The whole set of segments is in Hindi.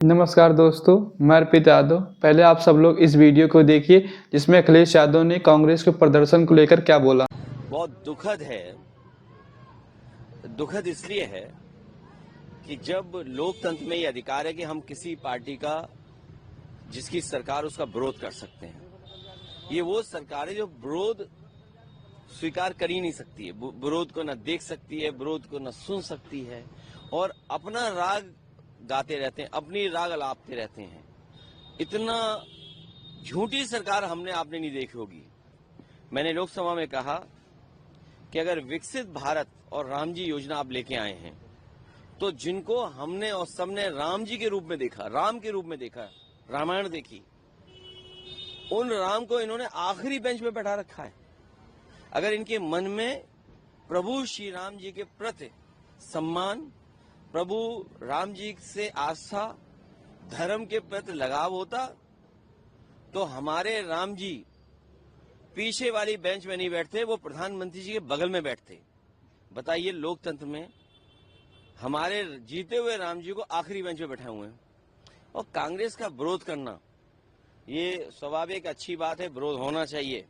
नमस्कार दोस्तों, मैं अर्पित यादव। पहले आप सब लोग इस वीडियो को देखिए जिसमें अखिलेश यादव ने कांग्रेस के प्रदर्शन को लेकर क्या बोला। बहुत दुखद है। दुखद इसलिए है कि जब लोकतंत्र में ये अधिकार है कि हम किसी पार्टी का जिसकी सरकार उसका विरोध कर सकते हैं, ये वो सरकार है जो विरोध स्वीकार कर ही नहीं सकती है, विरोध को न देख सकती है, विरोध को न सुन सकती है और अपना राग गाते रहते हैं, अपनी राग अलापते रहते हैं। इतना झूठी सरकार हमने आपने नहीं देखी होगी। मैंने लोकसभा में कहा कि अगर विकसित भारत और राम जी योजना आप लेके आए हैं तो जिनको हमने और सबने राम जी के रूप में देखा, राम के रूप में देखा, रामायण देखी, उन राम को इन्होंने आखिरी बेंच में बैठा रखा है। अगर इनके मन में प्रभु श्री राम जी के प्रति सम्मान, प्रभु राम जी से आस्था, धर्म के प्रति लगाव होता तो हमारे राम जी पीछे वाली बेंच में नहीं बैठते, वो प्रधानमंत्री जी के बगल में बैठते। बताइए, लोकतंत्र में हमारे जीते हुए राम जी को आखिरी बेंच में बैठे हुए हैं। और कांग्रेस का विरोध करना ये स्वाभाविक अच्छी बात है, विरोध होना चाहिए।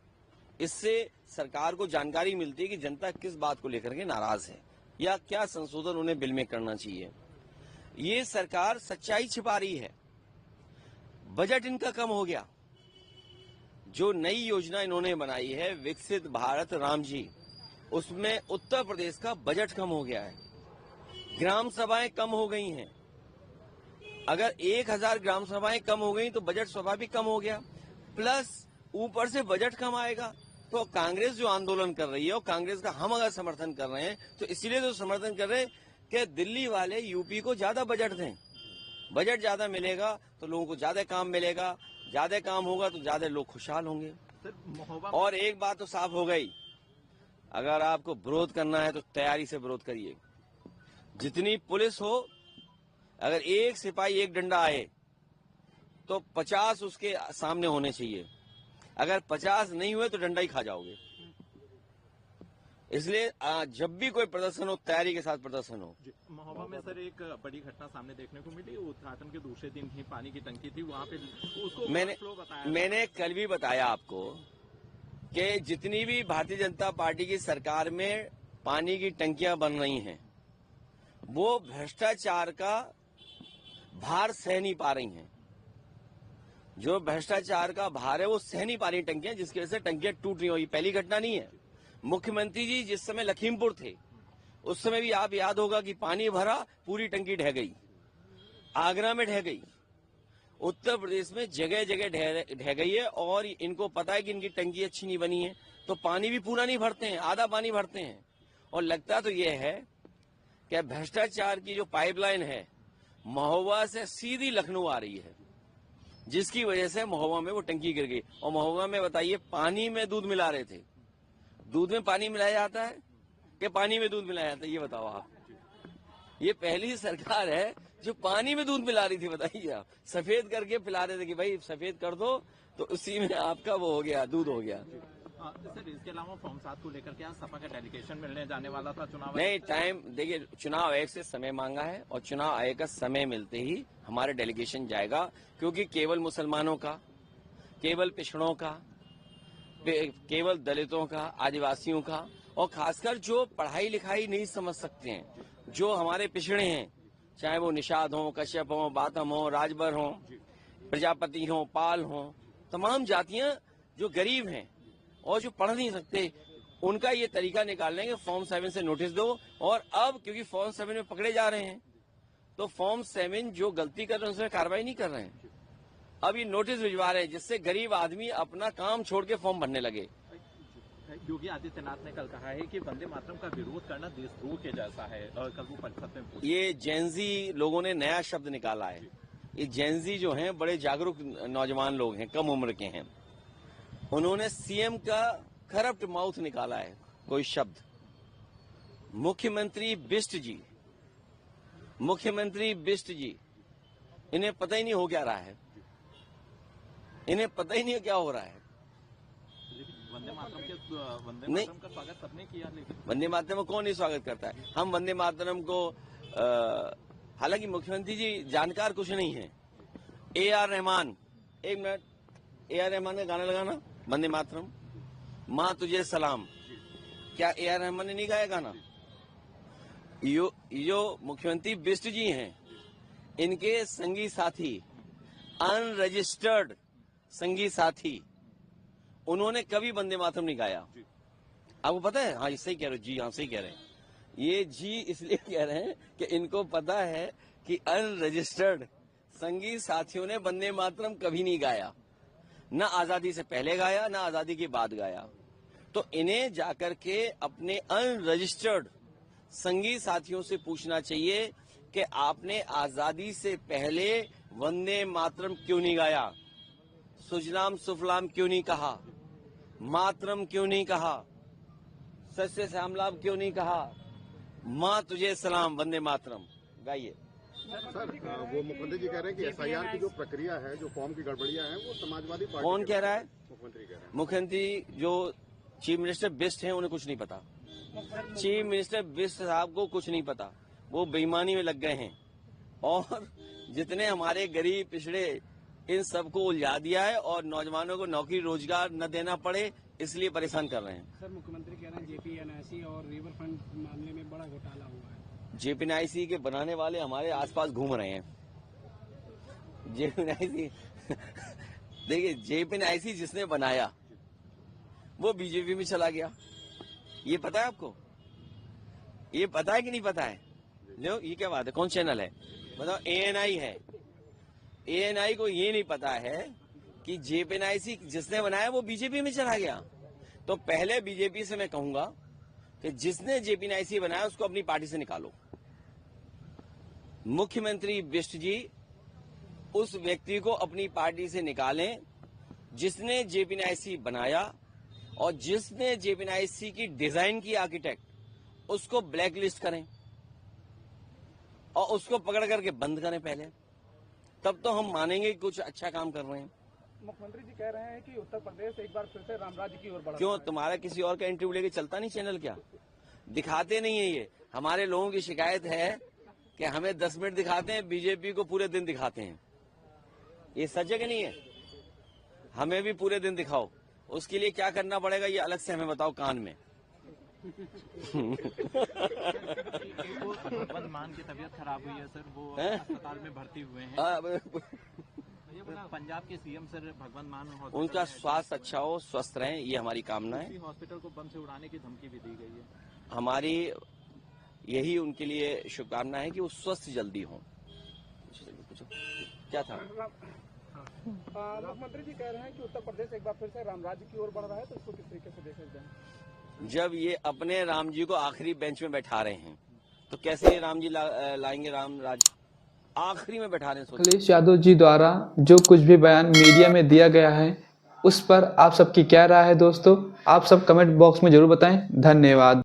इससे सरकार को जानकारी मिलती है कि जनता किस बात को लेकर के नाराज है या क्या संशोधन उन्हें बिल में करना चाहिए। ये सरकार सच्चाई छिपा रही है। बजट इनका कम हो गया। जो नई योजना इन्होंने बनाई है विकसित भारत राम जी, उसमें उत्तर प्रदेश का बजट कम हो गया है। ग्राम सभाएं कम हो गई हैं। अगर 1000 ग्राम सभाएं कम हो गई तो बजट स्वाभाविक कम हो गया, प्लस ऊपर से बजट कम आएगा। तो कांग्रेस जो आंदोलन कर रही है और कांग्रेस का हम अगर समर्थन कर रहे हैं तो इसलिए तो समर्थन कर रहे हैं कि दिल्ली वाले यूपी को ज्यादा बजट दें। बजट ज्यादा मिलेगा तो लोगों को ज्यादा काम मिलेगा, ज्यादा काम होगा तो ज्यादा लोग खुशहाल होंगे। और एक बात तो साफ हो गई, अगर आपको विरोध करना है तो तैयारी से विरोध करिए। जितनी पुलिस हो, अगर एक सिपाही एक डंडा आए तो 50 उसके सामने होने चाहिए। अगर 50 नहीं हुए तो डंडा ही खा जाओगे। इसलिए जब भी कोई प्रदर्शन हो, तैयारी के साथ प्रदर्शन हो। महोबा में सर एक बड़ी घटना सामने देखने को मिली। उद्घाटन के दूसरे दिन ही पानी की टंकी थी वहाँ पे, उसको मैंने कल भी बताया आपको कि जितनी भी भारतीय जनता पार्टी की सरकार में पानी की टंकियां बन रही हैं, वो भ्रष्टाचार का भार सह नहीं पा रही हैं। जो भ्रष्टाचार का भार है वो सह नहीं पा रही टंकियां, जिसकी वजह से टंकियां टूट रही हो। ये पहली घटना नहीं है। मुख्यमंत्री जी जिस समय लखीमपुर थे उस समय भी आप याद होगा कि पानी भरा, पूरी टंकी ढह गई। आगरा में ढह गई, उत्तर प्रदेश में जगह जगह ढह गई है। और इनको पता है कि इनकी टंकी अच्छी नहीं बनी है तो पानी भी पूरा नहीं भरते हैं, आधा पानी भरते हैं। और लगता तो यह है कि भ्रष्टाचार की जो पाइपलाइन है महोबा से सीधी लखनऊ आ रही है, जिसकी वजह से महोबा में वो टंकी गिर गई। और महोबा में बताइए, पानी में दूध मिला रहे थे। दूध में पानी मिलाया जाता है कि पानी में दूध मिलाया जाता है? ये बताओ आप। ये पहली सरकार है जो पानी में दूध मिला रही थी। बताइए आप, सफेद करके पिला रहे थे कि भाई सफेद कर दो, तो उसी में आपका वो हो गया, दूध हो गया। सर, इसके अलावा फॉर्म 7 को लेकर क्या सपा का डेलीगेशन मिलने जाने वाला था? चुनाव नहीं, टाइम देखिए, चुनाव आयोग से समय मांगा है और चुनाव आयोग का समय मिलते ही हमारा डेलीगेशन जाएगा। क्योंकि केवल मुसलमानों का, केवल पिछड़ों का, केवल दलितों का, आदिवासियों का, और खासकर जो पढ़ाई लिखाई नहीं समझ सकते हैं, जो हमारे पिछड़े हैं, चाहे वो निषाद हो, कश्यप हो, बातम हो, राजभर हो, प्रजापति हो, पाल हो, तमाम जातियां जो गरीब हैं और जो पढ़ नहीं सकते, उनका ये तरीका निकाल लेंगे फॉर्म 7 से नोटिस दो। और अब क्योंकि फॉर्म 7 में पकड़े जा रहे हैं तो फॉर्म 7 जो गलती कर रहे हैं उसमें कार्रवाई नहीं कर रहे हैं। अब ये नोटिस भिजवा रहे हैं जिससे गरीब आदमी अपना काम छोड़ के फॉर्म भरने लगे। योगी आदित्यनाथ ने कल कहा है कि वंदे मातरम का विरोध करना देशद्रोह के जैसा है, और कल वो परिषद में ये जेनजी लोगों ने नया शब्द निकाला है। ये जेनजी जो हैं बड़े जागरूक नौजवान लोग हैं, कम उम्र के हैं। उन्होंने सीएम का करप्ट माउथ निकाला है, कोई शब्द। मुख्यमंत्री बिष्ट जी, इन्हें पता ही नहीं हो क्या रहा है, इन्हें पता ही नहीं क्या हो रहा है। वंदे मातरम का स्वागत सबने किया, लेकिन वंदे मातरम को कौन नहीं स्वागत करता है? हम वंदे मातरम को हालांकि मुख्यमंत्री जी जानकार कुछ नहीं है, ए आर रहमान, एक मिनट, ए आर रहमान का गाना लगाना, वंदे मातरम, माँ तुझे सलाम, क्या ए आर रहमान ने नहीं गाया गाना? जो मुख्यमंत्री बिष्ट जी हैं, इनके संगी साथी, अनरजिस्टर्ड संगी साथी, उन्होंने कभी वंदे मातरम नहीं गाया। आपको पता है? हाँ, सही कह रहे हो जी, हाँ सही कह रहे हैं। ये जी इसलिए कह रहे हैं कि इनको पता है कि अनरजिस्टर्ड संगी साथियों ने वंदे मातरम कभी नहीं गाया, ना आजादी से पहले गाया, ना आजादी के बाद गाया। तो इन्हें जाकर के अपने अनरजिस्टर्ड संगी साथियों से पूछना चाहिए कि आपने आजादी से पहले वंदे मातरम क्यों नहीं गाया, सुजलाम सुफलाम क्यों नहीं कहा, मातरम क्यों नहीं कहा, सस्य श्यामलाम क्यों नहीं कहा, माँ तुझे सलाम, वंदे मातरम गाइए। सर, वो मुख्यमंत्री जी कह रहे हैं कि एसआईआर की जो प्रक्रिया है, जो फॉर्म की गड़बड़ियां हैं, वो समाजवादी पार्टी। कौन कह रहा है? मुख्यमंत्री कह रहे हैं। मुख्यमंत्री जो चीफ मिनिस्टर बिष्ट हैं, उन्हें कुछ नहीं पता। चीफ मिनिस्टर बिष्ट साहब को कुछ नहीं पता, वो बेईमानी में लग गए हैं और जितने हमारे गरीब पिछड़े, इन सबको उलझा दिया है और नौजवानों को नौकरी रोजगार न देना पड़े, इसलिए परेशान कर रहे हैं। सर, मुख्यमंत्री कह रहे हैं जेपीएनआईसी और रिवर फ्रंट मामले में बड़ा घोटाला हुआ है। जेपीएनआईसी के बनाने वाले हमारे आसपास घूम रहे हैं। जेपीएनआईसी देखिए, जेपीएनआईसी जिसने बनाया वो बीजेपी में चला गया, ये पता है आपको? ये पता है कि नहीं पता है? लो, ये क्या बात है? कौन चैनल है बताओ? एएनआई है। एएनआई को ये नहीं पता है कि जेपीएनआईसी जिसने बनाया वो बीजेपी में चला गया। तो पहले बीजेपी से मैं कहूंगा कि जिसने जेपीएनआईसी बनाया उसको अपनी पार्टी से निकालो। मुख्यमंत्री बिष्ट जी उस व्यक्ति को अपनी पार्टी से निकालें जिसने जेपीएनआईसी बनाया, और जिसने जेपीएनआईसी की डिजाइन की आर्किटेक्ट, उसको ब्लैकलिस्ट करें और उसको पकड़ करके बंद करें पहले, तब तो हम मानेंगे कि कुछ अच्छा काम कर रहे हैं। मुख्यमंत्री जी कह रहे हैं कि उत्तर प्रदेश एक बार फिर से रामराज्य की ओर बढ़ क्यों, तुम्हारा किसी और का इंटरव्यू लेके चलता नहीं चैनल? क्या दिखाते नहीं है? ये हमारे लोगों की शिकायत है कि हमें 10 मिनट दिखाते हैं, बीजेपी को पूरे दिन दिखाते हैं। ये सच है कि नहीं है? हमें भी पूरे दिन दिखाओ। उसके लिए क्या करना पड़ेगा ये अलग से हमें बताओ कान में। भगवंत मान की तबीयत खराब हुई है सर, वो अस्पताल में भर्ती हुए हैं। पंजाब के सीएम सर भगवंत मान, उनका स्वास्थ्य अच्छा हो, स्वस्थ रहें, ये हमारी कामना है। हॉस्पिटल को बम से उड़ाने की धमकी भी दी गई है। हमारी यही उनके लिए शुभकामना है कि वो स्वस्थ जल्दी हों। क्या था? मुख्यमंत्री जी कह रहे हैं कि उत्तर प्रदेश एक बार फिर से रामराज्य की ओर बढ़ रहा है, तो इसको किस तरीके से देख सकते हैं? जब ये अपने राम जी को आखिरी बेंच में बैठा रहे हैं, तो कैसे राम जी लाएंगे राम राज? आखिरी में बैठा रहे हैं। अखिलेश यादव जी द्वारा जो कुछ भी बयान मीडिया में दिया गया है, उस पर आप सबकी क्या राय है दोस्तों? आप सब कमेंट बॉक्स में जरूर बताएं। धन्यवाद।